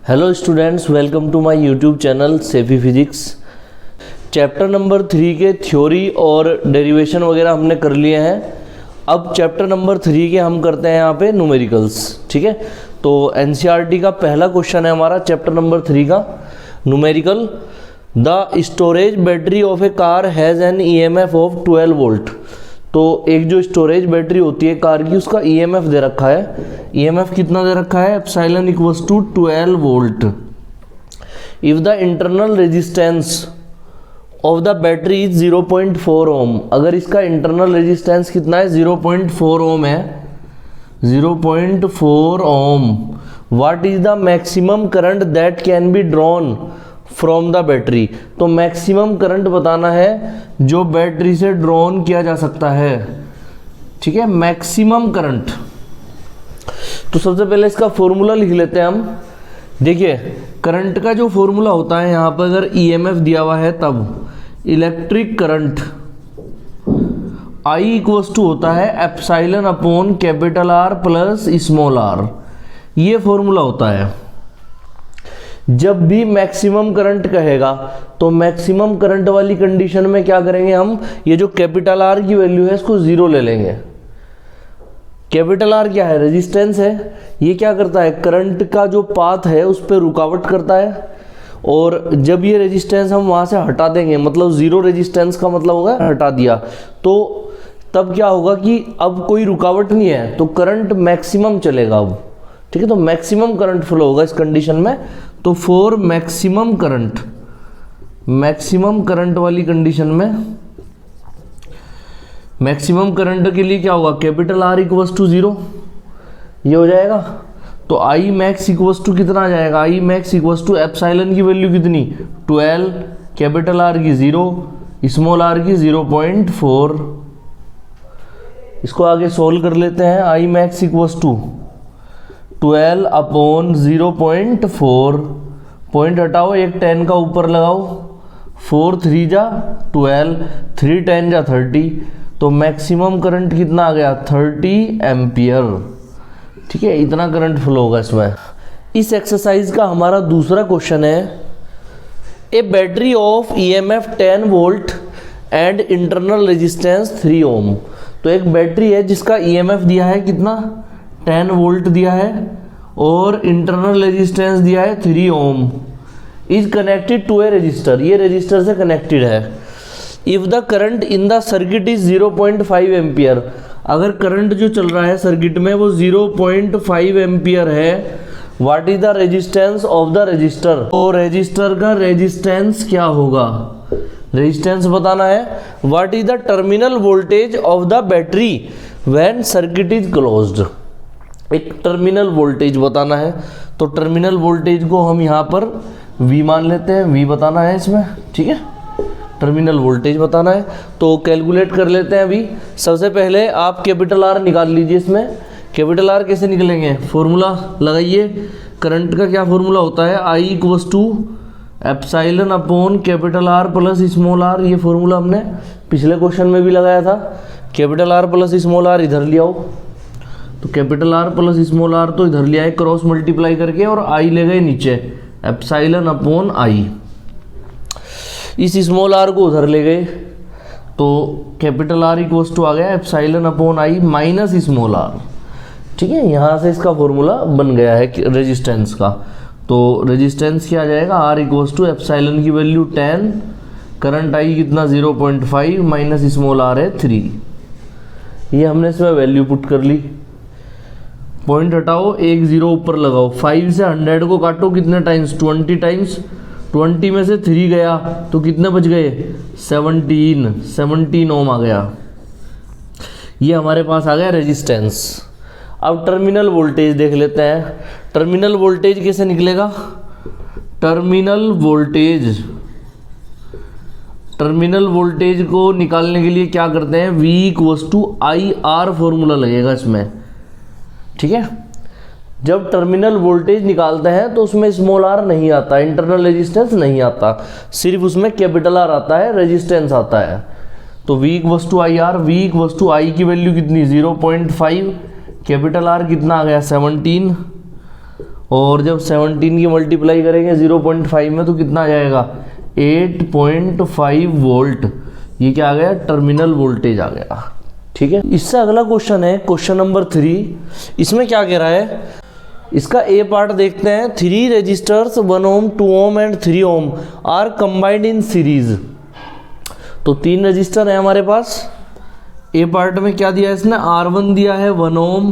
Hello students, welcome to my YouTube channel सेफी physics. Chapter number 3 के theory और derivation वगैरह हमने कर लिए हैं। अब चैप्टर नंबर 3 के हम करते हैं यहाँ पे न्यूमेरिकल्स। ठीक है, तो एनसीईआरटी का पहला क्वेश्चन है हमारा चैप्टर नंबर 3 का numerical. The storage battery of A car has an EMF of 12 volt. तो एक जो स्टोरेज बैटरी होती है कार की, उसका ईएमएफ दे रखा है। ईएमएफ कितना दे रखा है? Epsilon equals to 12 volt. If the internal resistance of the battery is 0.4 ohm. अगर इसका इंटरनल रेजिस्टेंस कितना है? 0.4 ओम है। 0.4 ohm. What is the maximum current that can be drawn from the battery. तो मैक्सिमम करंट बताना है जो battery से ड्रॉन किया जा सकता है। ठीक है, मैक्सिमम करंट। तो सबसे पहले इसका फॉर्मूला लिख लेते हैं हम। देखिए, करंट का जो फॉर्मूला होता है यहाँ पर, अगर ईएमएफ दिया हुआ है तब electric current I equals to होता है epsilon upon capital R plus small R. ये फॉर्मूला होता है। जब भी मैक्सिमम करंट कहेगा तो मैक्सिमम करंट वाली कंडीशन में क्या करेंगे हम? ये जो कैपिटल आर की वैल्यू है इसको 0 ले लेंगे। कैपिटल आर क्या है? रेजिस्टेंस है। ये क्या करता है? करंट का जो पाथ है उस पर रुकावट करता है। और जब ये रेजिस्टेंस हम वहां से हटा देंगे, मतलब 0 रेजिस्टेंस का मतलब होगा हटा दिया, तो तब क्या होगा कि अब कोई रुकावट नहीं है तो करंट मैक्सिमम चलेगा अब। ठीक है, तो मैक्सिमम करंट फ्लो होगा इस कंडीशन में। तो फॉर मैक्सिमम करंट वाली कंडीशन में, मैक्सिमम करंट के लिए क्या होगा? कैपिटल आर इक्वल्स टू 0, ये हो जाएगा। तो आई मैक्स इक्वल्स टू कितना आ जाएगा? I max equals to epsilon की वैल्यू कितनी? 12, कैपिटल आर की 0, स्मॉल आर की 0.4। इसको आगे सोल्व कर लेते हैं। I max equals to 12 upon 0.4, point हटाओ, एक 10 का ऊपर लगाओ, 4 3 जा 12, 3 10 जा 30। तो मैक्सिमम करंट कितना आ गया? 30 एम्पियर। ठीक है, इतना करंट फ्लो होगा इसमें। इस एक्सरसाइज का हमारा दूसरा क्वेश्चन है, a battery of EMF 10 volt and internal resistance 3 ohm. तो एक बैटरी है जिसका ईएमएफ दिया है कितना? 10 वोल्ट दिया है और इंटरनल रेजिस्टेंस दिया है 3 ohm. Is connected to a resistor. ये रजिस्टर से कनेक्टेड है। If the current in the circuit is 0.5 ampere. अगर करंट जो चल रहा है सर्किट में वो 0.5 एम्पियर है, what is the resistance of the register. तो रजिस्टर का रेजिस्टेंस क्या होगा? रेजिस्टेंस बताना है। What is the terminal voltage of the battery when circuit is closed. एक टर्मिनल वोल्टेज बताना है। तो टर्मिनल वोल्टेज को हम यहाँ पर V मान लेते हैं। V बताना है इसमें। ठीक है, टर्मिनल वोल्टेज बताना है तो कैलकुलेट कर लेते हैं। V सबसे पहले आप कैपिटल R निकाल लीजिए। इसमें कैपिटल R कैसे निकलेंगे? फॉर्मूला लगाइए। करंट का क्या फॉर्मूला होता है? I equals to epsilon upon capital R plus small r। ये फॉर्मूला हमने पिछले क्वेश्चन में भी लगाया था। Capital R plus small r इधर ले आओ, तो capital R plus small r तो इधर ले आए क्रॉस मल्टीप्लाई करके, और I ले गए नीचे, एप्सिलॉन अपॉन I। इस स्मॉल r को उधर ले गए तो कैपिटल R इक्वल्स टू आ गया epsilon upon I minus small r। ठीक है, यहाँ से इसका फॉर्मूला बन गया है रेजिस्टेंस का। तो रेजिस्टेंस क्या आ जाएगा? R इक्वल्स टू एप्सिलॉन की वैल्यू 10, करंट I कितना 0.5 माइनस स्मॉल r है 3। ये हमने इसमें वैल्यू पुट कर ली। पॉइंट हटाओ, एक 0 ऊपर लगाओ, 5 से 100 को काटो कितने टाइम्स? 20 टाइम्स। 20 में से 3 गया तो कितने बच गए? 17 ओम आ गया। ये हमारे पास आ गया रेजिस्टेंस। अब टर्मिनल वोल्टेज देख लेते हैं। टर्मिनल वोल्टेज कैसे निकलेगा? टर्मिनल वोल्टेज को निकालने के लिए क्या करते हैं? V equals to IR formula लगेगा इसमें। ठीक है, जब टर्मिनल वोल्टेज निकालते हैं तो उसमें स्मॉल r नहीं आता, इंटरनल रेजिस्टेंस नहीं आता, सिर्फ उसमें कैपिटल R आता है, रेजिस्टेंस आता है। तो V equals to IR। V equals to I की वैल्यू कितनी? 0.5, कैपिटल R कितना आ गया? 17, और जब 17 की मल्टीप्लाई करेंगे 0.5 में तो कितना आ जाएगा 8.5 वोल्ट। ये क्या आ गया, टर्मिनल वोल्टेज आ गया। ठीक है, इससे अगला क्वेश्चन है क्वेश्चन नंबर 3। इसमें क्या कह रहा है, इसका ए पार्ट देखते हैं। 3 resistors 1 ohm 2 ohm and 3 ohm are combined in series. तो 3 रजिस्टर है हमारे पास। ए पार्ट में क्या दिया है इसने, R1 दिया है 1 ओम,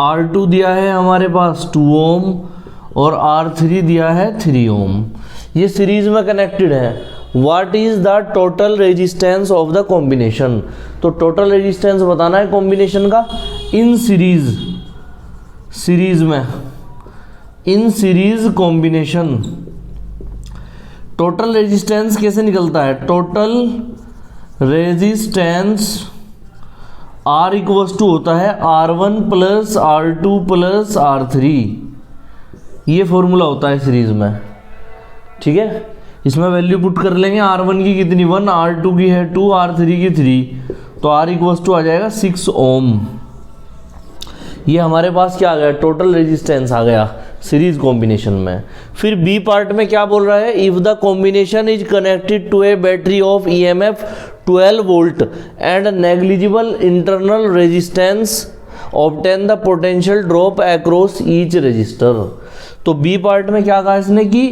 R2 दिया है हमारे पास 2 ओम और R3 दिया है 3 ओम। ये सीरीज में कनेक्टेड है। What is the total resistance of the combination. तो टोटल रेजिस्टेंस बताना है कॉम्बिनेशन का इन सीरीज, सीरीज में, in series combination. Total resistance कैसे निकलता है, total resistance R equals to होता है R1 plus R2 plus R3। ये फॉर्मूला होता है सीरीज में। ठीक है, इसमें वैल्यू पुट कर लेंगे। R1 की कितनी 1, R2 की है 2, R3 की 3, तो R इक्वल्स टू आ जाएगा 6 ओम। ये हमारे पास क्या आ गया, टोटल रेजिस्टेंस आ गया सीरीज कॉम्बिनेशन में। फिर बी पार्ट में क्या बोल रहा है, if the combination is connected to a battery of EMF 12 volt and negligible internal resistance obtain the potential drop across each resistor. तो बी पार्ट में क्या कहा इसने कि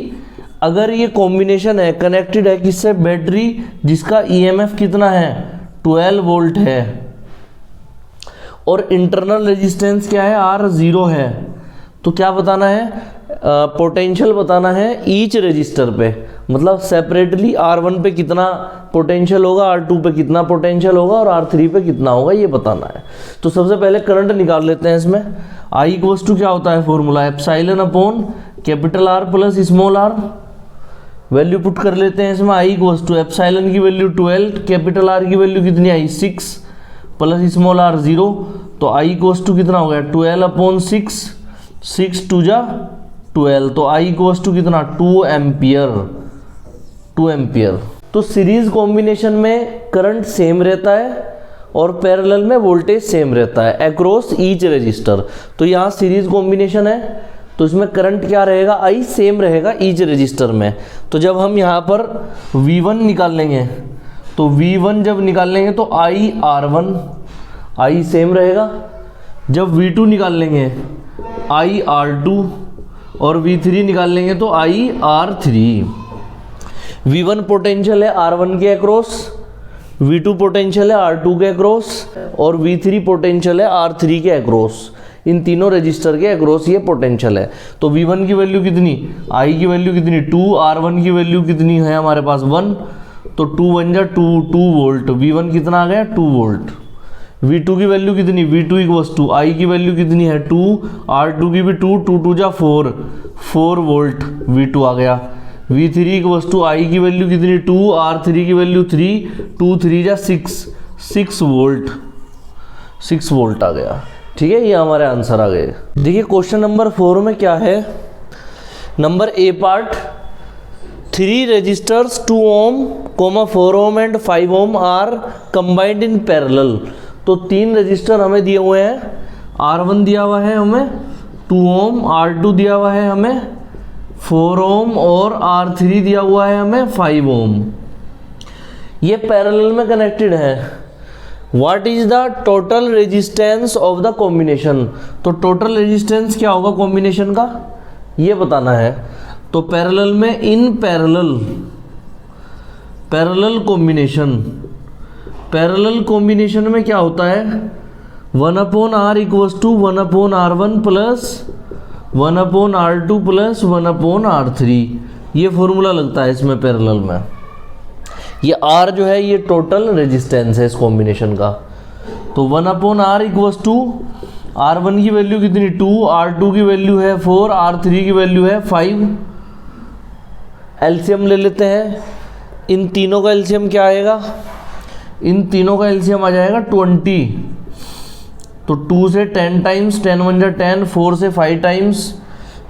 अगर ये कॉम्बिनेशन है, कनेक्टेड है किससे, बैटरी जिसका EMF कितना है 12 वोल्ट है और इंटरनल रेजिस्टेंस क्या है R0 है, तो क्या बताना है, पोटेंशियल बताना है ईच रजिस्टर पे। मतलब सेपरेटली R1 पे कितना पोटेंशियल होगा, R2 पे कितना पोटेंशियल होगा और R3 पे कितना होगा, ये बताना है। तो सबसे पहले करंट निकाल लेते हैं इसमें। I इक्वल्स टू क्या होता है formula, epsilon upon capital R plus small r। Value put कर लेते हैं इसमें। I इक्वल्स टू एप्सिलॉन की वैल्यू 12, कैपिटल R की वैल्यू कितनी आई 6 प्लस स्मॉल r 0, तो I इक्वल्स टू कितना हो गया 12 अपॉन 6, 6 2 जा 12, तो I इक्वल्स टू कितना 2 एम्पियर, 2 एम्पियर। तो सीरीज कॉम्बिनेशन में करंट सेम रहता है और पैरेलल में वोल्टेज सेम रहता है अक्रॉस ईच रजिस्टर। तो यहाँ सीरीज कॉम्बिनेशन है तो इसमें करंट क्या रहेगा, I सेम रहेगा ईच रजिस्टर में। तो जब हम यहाँ पर V1 निकाल लेंगे, तो V1 जब निकाल लेंगे तो I R1, I सेम रहेगा। जब V2 निकाल लेंगे I R2 और V3 निकाल लेंगे तो I R3। V1 पोटेंशियल है R1 के अक्रॉस, V2 पोटेंशियल है R2 के अक्रॉस और V3 पोटेंशियल है R3 के अक्रॉस। इन तीनों रजिस्टर के अक्रॉस ये पोटेंशियल है। तो V1 की वैल्यू कितनी, I की वैल्यू कितनी 2, R1 की वैल्यू कितनी है हमारे पास 1, तो 2 1 जा 2 वोल्ट। V1 कितना आ गया 2 वोल्ट। V2 की वैल्यू कितनी, V2 इक्वल्स टू I की वैल्यू कितनी है 2, R2 की भी 2, 2 2 जा 4 वोल्ट V2 आ गया। V3 इक्वल्स टू I की वैल्यू कितनी 2, R3 की वैल्यू 3, 2 3 जा 6 वोल्ट, 6 वोल्ट आ गया। ठीक है, ये हमारे आंसर आ गए। देखिए क्वेश्चन नंबर 4 में क्या है, number A part 3 resistors 2 ohm, 4 ohm and 5 ohm are combined in parallel. तो 3 रजिस्टर हमें दिए हुए हैं, R1 दिया हुआ है हमें 2 ओम, R2 दिया हुआ है हमें 4 ओम और R3 दिया हुआ है हमें 5 ओम। ये पैरेलल में कनेक्टेड है। What is the total resistance of the combination. तो टोटल रेजिस्टेंस क्या होगा कॉम्बिनेशन का, ये बताना है। तो पैरेलल में in parallel combination, parallel combination में क्या होता है 1/r equals to 1/r1 plus 1/r2 plus 1/r3। ये फॉर्मूला लगता है इसमें पैरेलल में। ये R जो है ये टोटल रेजिस्टेंस है इस कॉम्बिनेशन का। तो 1/r इक्वल्स टू R1 की वैल्यू कितनी 2, R2 की वैल्यू है 4, R3 की वैल्यू है 5। एलसीएम ले लेते हैं। इन तीनों का एलसीएम क्या आएगा, इन तीनों का एलसीएम आ जाएगा 20। तो 2 से 10 टाइम्स, 10 1 जा 10, 4 से 5 टाइम्स,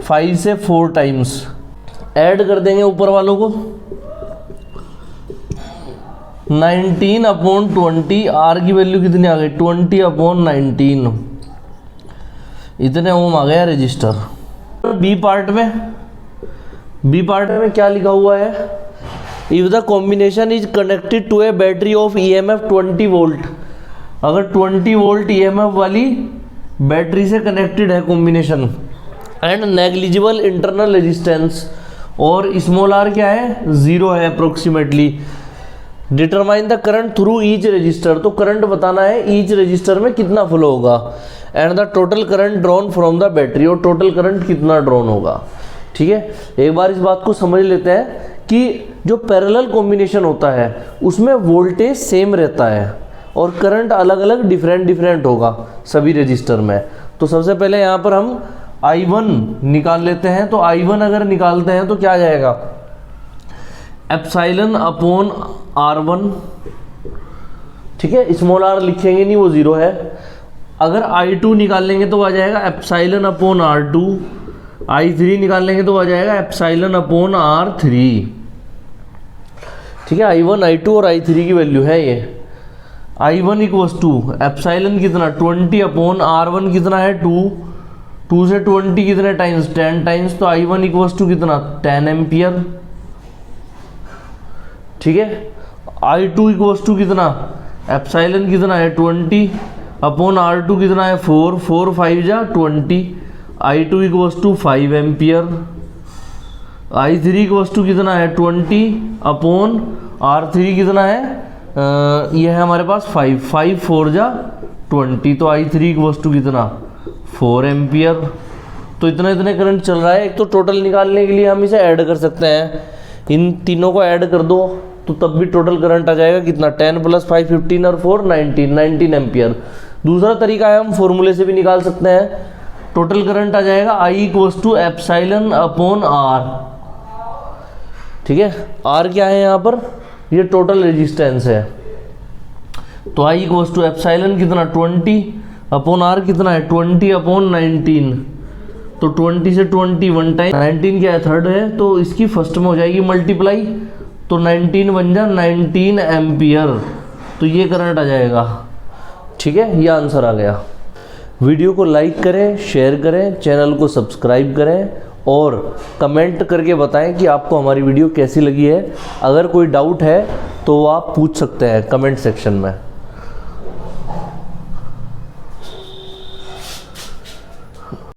5 से 4 टाइम्स। ऐड कर देंगे ऊपर वालों को, 19/20। R की वैल्यू कितनी आ गई 20/19, इतने ओम आ गया रजिस्टर। बी पार्ट में क्या लिखा हुआ है, if the combination is connected to a battery of EMF 20 volt, अगर 20 वोल्ट ईएमएफ वाली बैटरी से कनेक्टेड है combination, and negligible internal resistance, और स्मॉल आर क्या है, 0 है approximately, determine the current through each resistor, तो करंट बताना है ईच रजिस्टर में कितना फ्लो होगा, and the total current drawn from the battery, और टोटल करंट कितना ड्रॉन होगा। ठीक है, एक बार इस बात को समझ लेते हैं कि जो पैरेलल कॉम्बिनेशन होता है उसमें वोल्टेज सेम रहता है और करंट अलग अलग डिफरेंट होगा सभी रजिस्टर में। तो सबसे पहले यहाँ पर हम I1 निकाल लेते हैं, तो I1 अगर निकालते हैं तो क्या आ जाएगा, एप्सिलॉन अपॉन R1, ठीक है, स्मॉल r लिखेंगे नहीं, वो 0 है। अगर I2 निकाल लेंगे तो आ जाएगा एप्सिलॉन अपॉन R2, I3 निकाल लेंगे तो आ जाएगा एप्सिलॉन अपॉन R3। ठीक है, I1 I2 और I3 की वैल्यू है ये। I1 इक्वल्स टू एप्सिलॉन कितना 20 अपॉन R1 कितना है 2 से 20 कितने टाइम्स 10 टाइम्स, तो I1 इक्वल्स टू कितना 10 एम्पियर। ठीक है, I2 इक्वल्स टू कितना एप्सिलॉन कितना है 20 अपॉन R2 कितना है 4 5 जा 20, I2 equals to 5 ampere. I3 equals to कितना है 20 अपॉन R3 कितना है, ये है हमारे पास 5 4 जा 20, तो I3 इक्वल्स टू कितना 4 एम्पियर। तो इतने करंट चल रहा है। एक तो टोटल निकालने के लिए हम इसे ऐड कर सकते हैं, इन तीनों को ऐड कर दो तो तब भी टोटल करंट आ जाएगा कितना 10 + 5 15 और 4 19 एम्पियर। दूसरा तरीका है हम फॉर्मूले से भी निकाल सकते हैं, टोटल करंट आ जाएगा I equals to epsilon upon R। ठीक है, R क्या है यहाँ पर, ये टोटल रेजिस्टेंस है, तो I इक्वल्स टू एप्सिलॉन कितना 20 अपॉन R कितना है 20 अपॉन 19, तो 20 से 20 1 टाइम 19 क्या है थर्ड है, तो इसकी फर्स्ट में हो जाएगी मल्टीप्लाई, तो 19 बन जा 19 एम्पियर, तो ये करंट आ जाएगा। ठीक है, ये आंसर आ गया। वीडियो को लाइक करें, शेयर करें, चैनल को सब्सक्राइब करें और कमेंट करके बताएं कि आपको हमारी वीडियो कैसी लगी है। अगर कोई डाउट है तो आप पूछ सकते हैं कमेंट सेक्शन में।